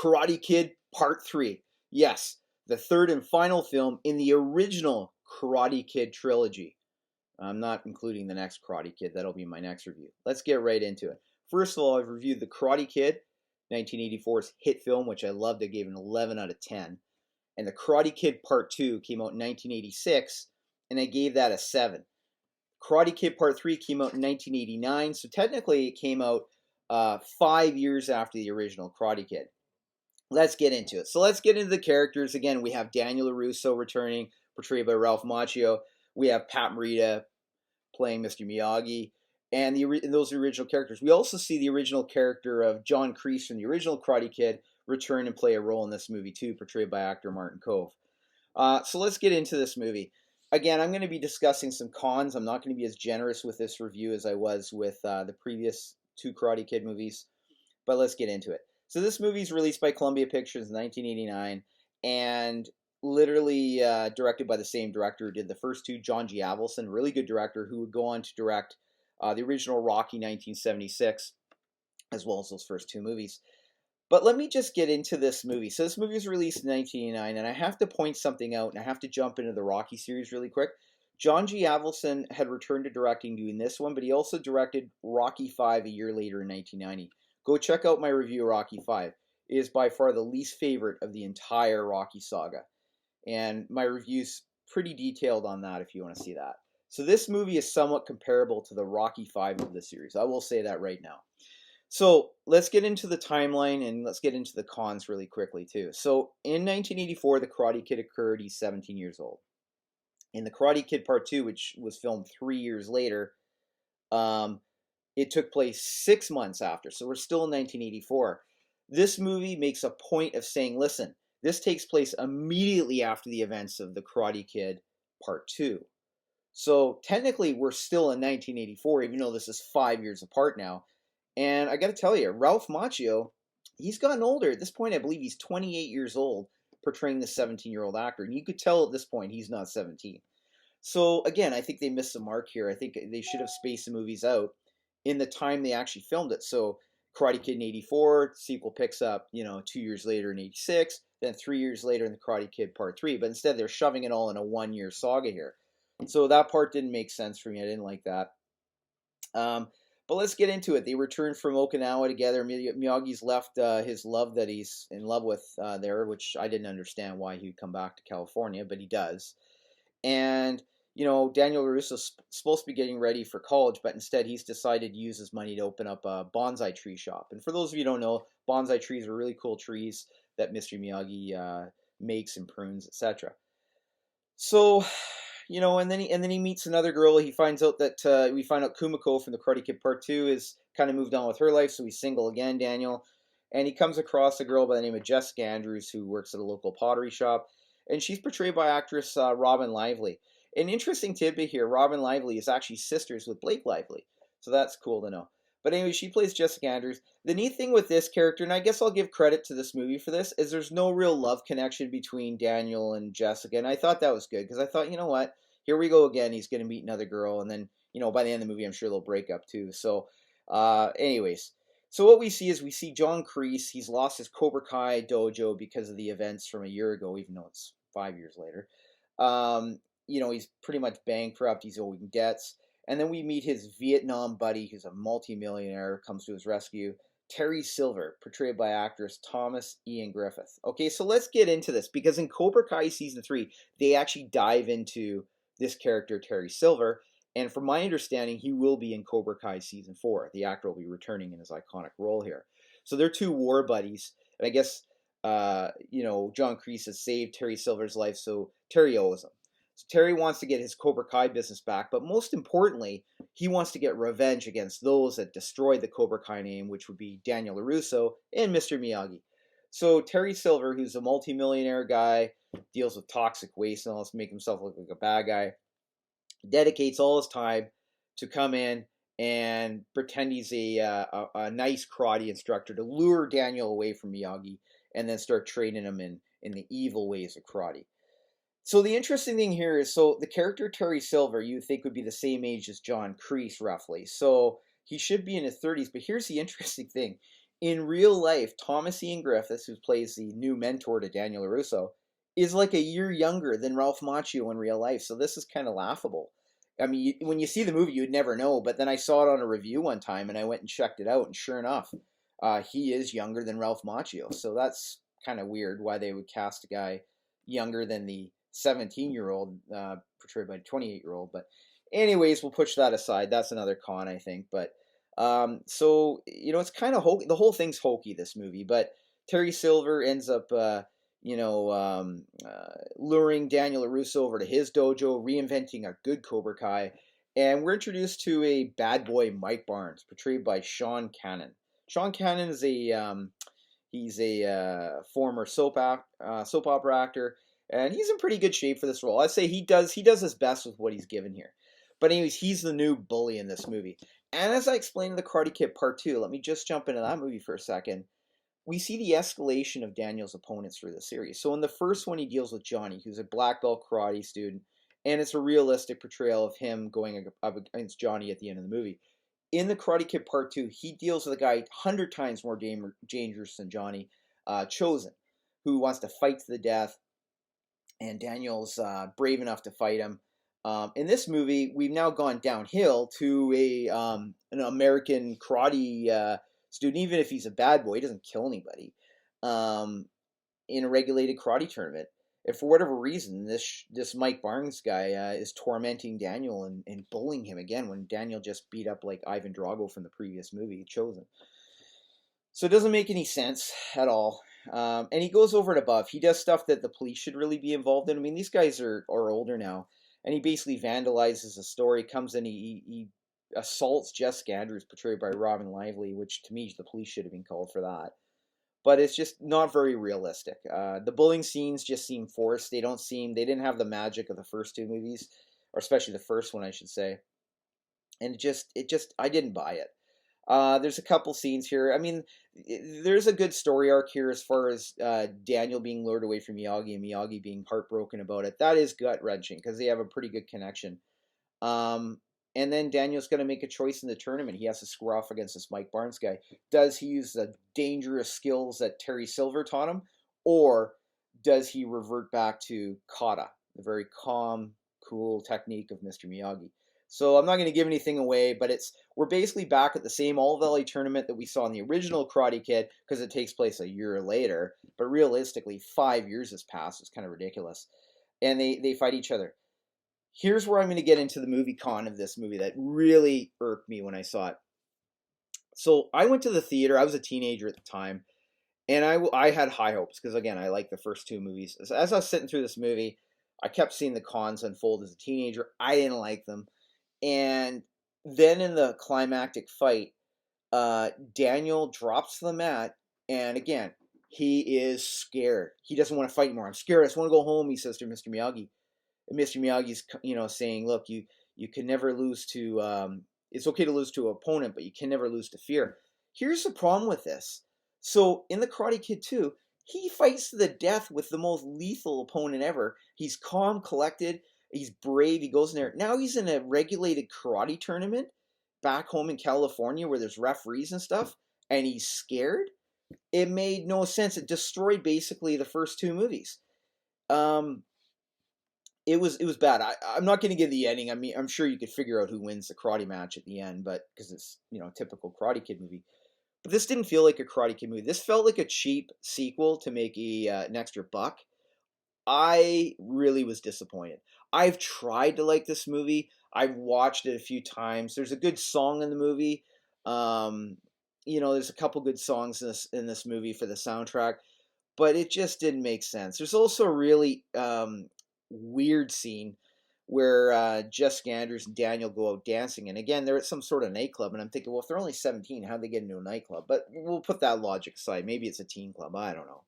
Karate Kid Part 3. Yes, the third and final film in the original Karate Kid trilogy. I'm not including the next Karate Kid. That'll be my next review. Let's get right into it. First of all, I've reviewed The Karate Kid, 1984's hit film, which I loved. I gave an 11 out of 10. And The Karate Kid Part 2 came out in 1986, and I gave that a 7. Karate Kid Part 3 came out in 1989, so technically it came out 5 years after the original Karate Kid. Let's get into it. So let's get into the characters. Again, we have Daniel LaRusso returning, portrayed by Ralph Macchio. We have Pat Morita playing Mr. Miyagi, and those original characters. We also see the original character of John Kreese from the original Karate Kid return and play a role in this movie too, portrayed by actor Martin Kove. So let's get into this movie. Again, I'm going to be discussing some cons. I'm not going to be as generous with this review as I was with the previous 2 Karate Kid movies, but let's get into it. So this movie is released by Columbia Pictures in 1989, and literally directed by the same director who did the first 2, John G. Avildsen, really good director who would go on to direct the original Rocky 1976, as well as those first 2 movies. But let me just get into this movie. So this movie was released in 1989, and I have to point something out, and I have to jump into the Rocky series really quick. John G. Avildsen had returned to directing doing this one, but he also directed Rocky V a year later in 1990. Go check out my review of Rocky V. It is by far the least favorite of the entire Rocky saga. And my review's pretty detailed on that if you want to see that. So this movie is somewhat comparable to the Rocky V of the series. I will say that right now. So let's get into the timeline and let's get into the cons really quickly too. So in 1984, The Karate Kid occurred. He's 17 years old. In The Karate Kid Part 2, which was filmed 3 years later, it took place 6 months after. So we're still in 1984. This movie makes a point of saying, listen, this takes place immediately after the events of The Karate Kid Part 2. So technically we're still in 1984, even though this is 5 years apart now. And I got to tell you, Ralph Macchio, he's gotten older. At this point, I believe he's 28 years old, portraying the 17-year-old actor. And you could tell at this point he's not 17. So again, I think they missed the mark here. I think they should have spaced the movies out in the time they actually filmed it. So Karate Kid in 84, sequel picks up, 2 years later in 86, then 3 years later in The Karate Kid Part 3. But instead, they're shoving it all in a 1-year saga here. So that part didn't make sense for me. I didn't like that. But let's get into it. They returned from Okinawa together. Miyagi's left his love that he's in love with there, which I didn't understand why he would come back to California, but he does. And, Daniel LaRusso's supposed to be getting ready for college, but instead he's decided to use his money to open up a bonsai tree shop. And for those of you who don't know, bonsai trees are really cool trees that Mr. Miyagi makes and prunes, etc. So, and then he meets another girl. He finds out that we find out Kumiko from The Karate Kid Part 2 is kind of moved on with her life, so he's single again, Daniel. And he comes across a girl by the name of Jessica Andrews who works at a local pottery shop, and she's portrayed by actress Robin Lively. An interesting tidbit here: Robin Lively is actually sisters with Blake Lively, so that's cool to know. But anyway, she plays Jessica Andrews. The neat thing with this character, and I guess I'll give credit to this movie for this, is there's no real love connection between Daniel and Jessica, and I thought that was good, because I thought, you know what, here we go again, he's going to meet another girl, and then, by the end of the movie, I'm sure they'll break up too. So, anyways, so what we see John Kreese. He's lost his Cobra Kai dojo because of the events from a year ago, even though it's 5 years later. He's pretty much bankrupt. He's owing debts. And then we meet his Vietnam buddy, who's a multimillionaire, comes to his rescue. Terry Silver, portrayed by actress Thomas Ian Griffith. Okay, so let's get into this, because in Cobra Kai Season 3, they actually dive into this character, Terry Silver, and from my understanding, he will be in Cobra Kai Season 4. The actor will be returning in his iconic role here. So they're 2 war buddies, and I guess, John Kreese has saved Terry Silver's life, so Terry owes him. So Terry wants to get his Cobra Kai business back, but most importantly, he wants to get revenge against those that destroyed the Cobra Kai name, which would be Daniel LaRusso and Mr. Miyagi. So Terry Silver, who's a multimillionaire guy, deals with toxic waste and all this, make himself look like a bad guy, dedicates all his time to come in and pretend he's a nice karate instructor to lure Daniel away from Miyagi and then start training him in the evil ways of karate. So the interesting thing here is, so the character Terry Silver, you think would be the same age as John Kreese, roughly. So he should be in his 30s, but here's the interesting thing. in real life, Thomas Ian Griffiths, who plays the new mentor to Daniel LaRusso, is like a year younger than Ralph Macchio in real life. So this is kind of laughable. I mean, when you see the movie, you'd never know. But then I saw it on a review one time, and I went and checked it out, and sure enough, he is younger than Ralph Macchio. So that's kind of weird why they would cast a guy younger than the 17-year-old portrayed by a 28-year-old. But anyways, we'll push that aside. That's another con, I think. But so it's kind of hokey. The whole thing's hokey, this movie. But Terry Silver ends up luring Daniel LaRusso over to his dojo, reinventing a good Cobra Kai. And we're introduced to a bad boy, Mike Barnes, portrayed by Sean Cannon. Sean Cannon is he's a former soap opera actor, and he's in pretty good shape for this role. I'd say he does his best with what he's given here. But anyways, he's the new bully in this movie. And as I explained in the Karate Kid Part 2, let me just jump into that movie for a second. We see the escalation of Daniel's opponents through the series. So in the first one, he deals with Johnny, who's a black belt karate student, and it's a realistic portrayal of him going up against Johnny at the end of the movie. In the Karate Kid Part 2, he deals with a guy 100 times more dangerous than Johnny, Chosen, who wants to fight to the death, and Daniel's brave enough to fight him. In this movie, we've now gone downhill to an American karate student. Even if he's a bad boy, he doesn't kill anybody, in a regulated karate tournament. If for whatever reason this Mike Barnes guy is tormenting Daniel and bullying him again when Daniel just beat up like Ivan Drago from the previous movie, Chosen. So it doesn't make any sense at all. And he goes over and above. He does stuff that the police should really be involved in. I mean, these guys are older now. And he basically vandalizes the store. He comes in, he assaults Jess Scandrews, portrayed by Robin Lively, which to me, the police should have been called for that. But it's just not very realistic. The bullying scenes just seem forced. They didn't have the magic of the first two movies, or especially the first one, I should say. And I didn't buy it. There's a couple scenes here. I mean, there's a good story arc here as far as Daniel being lured away from Miyagi and Miyagi being heartbroken about it. That is gut-wrenching because they have a pretty good connection. And then Daniel's going to make a choice in the tournament. He has to square off against this Mike Barnes guy. Does he use the dangerous skills that Terry Silver taught him? Or does he revert back to kata, the very calm, cool technique of Mr. Miyagi? So I'm not going to give anything away, but we're basically back at the same All Valley tournament that we saw in the original Karate Kid because it takes place a year later. But realistically, 5 years has passed. It's kind of ridiculous. And they fight each other. Here's where I'm going to get into the movie con of this movie that really irked me when I saw it. So I went to the theater. I was a teenager at the time. And I had high hopes because, again, I like the first two movies. As I was sitting through this movie, I kept seeing the cons unfold as a teenager. I didn't like them. And then in the climactic fight, Daniel drops to the mat. And again, he is scared. He doesn't want to fight anymore. I'm scared. I just want to go home, he says to Mr. Miyagi. And Mr. Miyagi's, saying, look, you can never lose to, it's okay to lose to an opponent, but you can never lose to fear. Here's the problem with this. So in the Karate Kid 2, he fights to the death with the most lethal opponent ever. He's calm, collected. He's brave. He goes in there. Now he's in a regulated karate tournament back home in California where there's referees and stuff, and he's scared. It made no sense. It destroyed basically the first two movies. It was bad. I'm not going to give the ending. I mean, I'm sure you could figure out who wins the karate match at the end, but because it's a typical Karate Kid movie. But this didn't feel like a Karate Kid movie. This felt like a cheap sequel to make an extra buck. I really was disappointed. I've tried to like this movie. I've watched it a few times. There's a good song in the movie. There's a couple good songs in this movie for the soundtrack, but it just didn't make sense. There's also a really weird scene where Jess Scandrews and Daniel go out dancing, and again they're at some sort of nightclub, and I'm thinking, well, if they're only 17, how'd they get into a nightclub? But we'll put that logic aside. Maybe it's a teen club. I don't know.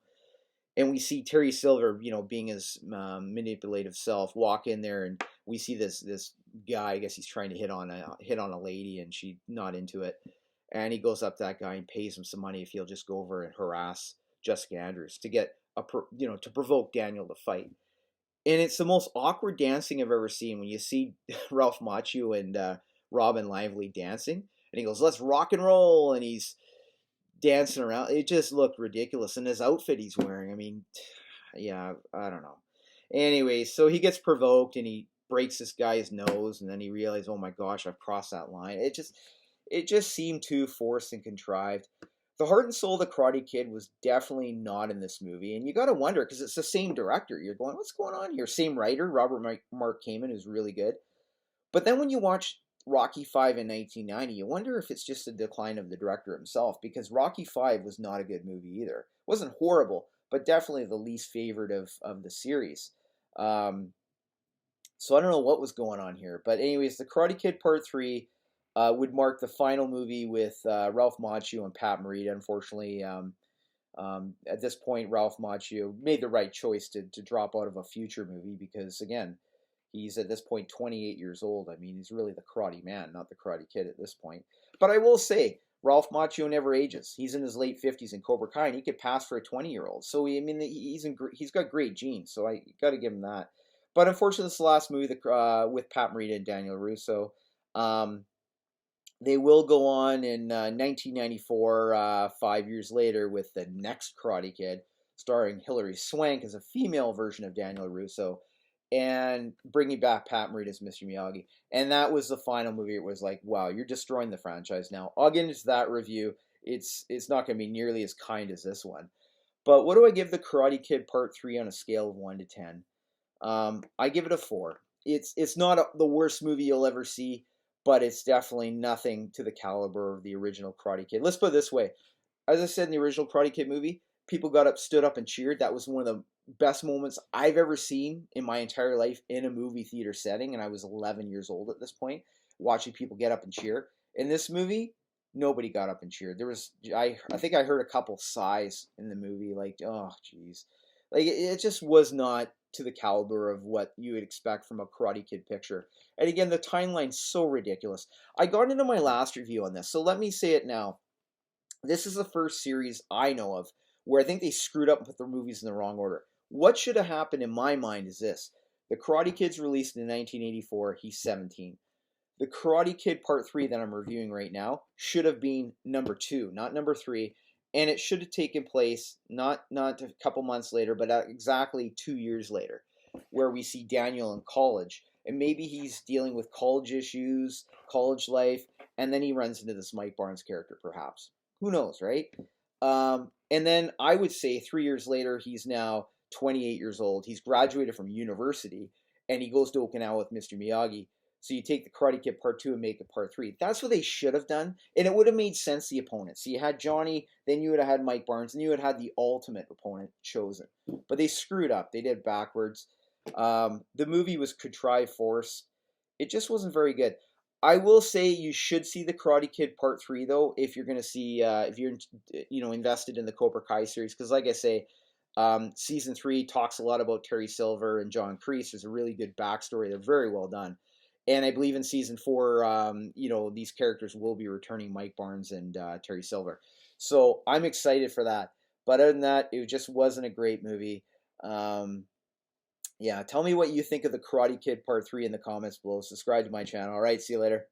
And we see Terry Silver, being his manipulative self, walk in there, and we see this guy. I guess he's trying to hit on a lady, and she's not into it. And he goes up to that guy and pays him some money if he'll just go over and harass Jessica Andrews to get to provoke Daniel to fight. And it's the most awkward dancing I've ever seen when you see Ralph Macchio and Robin Lively dancing. And he goes, "Let's rock and roll," and he's dancing around. It just looked ridiculous. And his outfit he's wearing, I mean, yeah, I don't know. Anyway, so he gets provoked and he breaks this guy's nose, and then he realizes, oh my gosh, I've crossed that line. It just seemed too forced and contrived. The heart and soul of the Karate Kid was definitely not in this movie, and you got to wonder because it's the same director. You're going, what's going on here? Same writer, Robert Mark Kamen, who's really good. But then when you watch Rocky V in 1990, you wonder if it's just a decline of the director himself, because Rocky V was not a good movie either. It wasn't horrible, but definitely the least favorite of the series. So I don't know what was going on here. But anyways, The Karate Kid Part 3 would mark the final movie with Ralph Macchio and Pat Morita. Unfortunately, at this point, Ralph Macchio made the right choice to drop out of a future movie because, again, he's at this point 28 years old. I mean, he's really the Karate Man, not the Karate Kid at this point. But I will say, Ralph Macchio never ages. He's in his late 50s in Cobra Kai, and he could pass for a 20-year-old. So, I mean, he's got great genes, so I got to give him that. But unfortunately, this is the last movie with Pat Morita and Daniel Russo. They will go on in 1994, 5 years later, with the next Karate Kid, starring Hilary Swank as a female version of Daniel Russo, and bringing back Pat Morita as Mr. Miyagi. And that was the final movie. It was like, wow, you're destroying the franchise now. I'll get into that review. It's not going to be nearly as kind as this one. But what do I give The Karate Kid Part 3 on a scale of 1 to 10? I give it a 4. It's not the worst movie you'll ever see, but it's definitely nothing to the caliber of the original Karate Kid. Let's put it this way. As I said in the original Karate Kid movie, people stood up and cheered. That was one of the best moments I've ever seen in my entire life in a movie theater setting, and I was 11 years old at this point, watching people get up and cheer. In this movie, nobody got up and cheered. I think I heard a couple sighs in the movie, like, oh, jeez. Like, it just was not to the caliber of what you would expect from a Karate Kid picture. And again, the timeline's so ridiculous. I got into my last review on this, so let me say it now. This is the first series I know of where I think they screwed up and put the movies in the wrong order. What should have happened in my mind is this. The Karate Kid's released in 1984. He's 17. The Karate Kid Part 3 that I'm reviewing right now should have been number 2, not number 3. And it should have taken place not a couple months later, but exactly 2 years later, where we see Daniel in college. And maybe he's dealing with college issues, college life, and then he runs into this Mike Barnes character, perhaps. Who knows, right? And then I would say 3 years later, he's now 28 years old. He's graduated from university, and he goes to Okinawa with Mr. Miyagi. So you take the Karate Kid Part 2 and make it Part 3. That's what they should have done, and it would have made sense, the opponent. So you had Johnny, then you would have had Mike Barnes, and you would have had the ultimate opponent chosen. But they screwed up. They did it backwards. The movie was contrived force. It just wasn't very good. I will say you should see the Karate Kid Part 3, though, if you're going to see, if you're invested in the Cobra Kai series. Because like I say, Season 3 talks a lot about Terry Silver and John Kreese. There's a really good backstory. They're very well done. And I believe in Season 4, these characters will be returning, Mike Barnes and Terry Silver. So I'm excited for that. But other than that, it just wasn't a great movie. Yeah, tell me what you think of the Karate Kid Part 3 in the comments below. Subscribe to my channel. All right, see you later.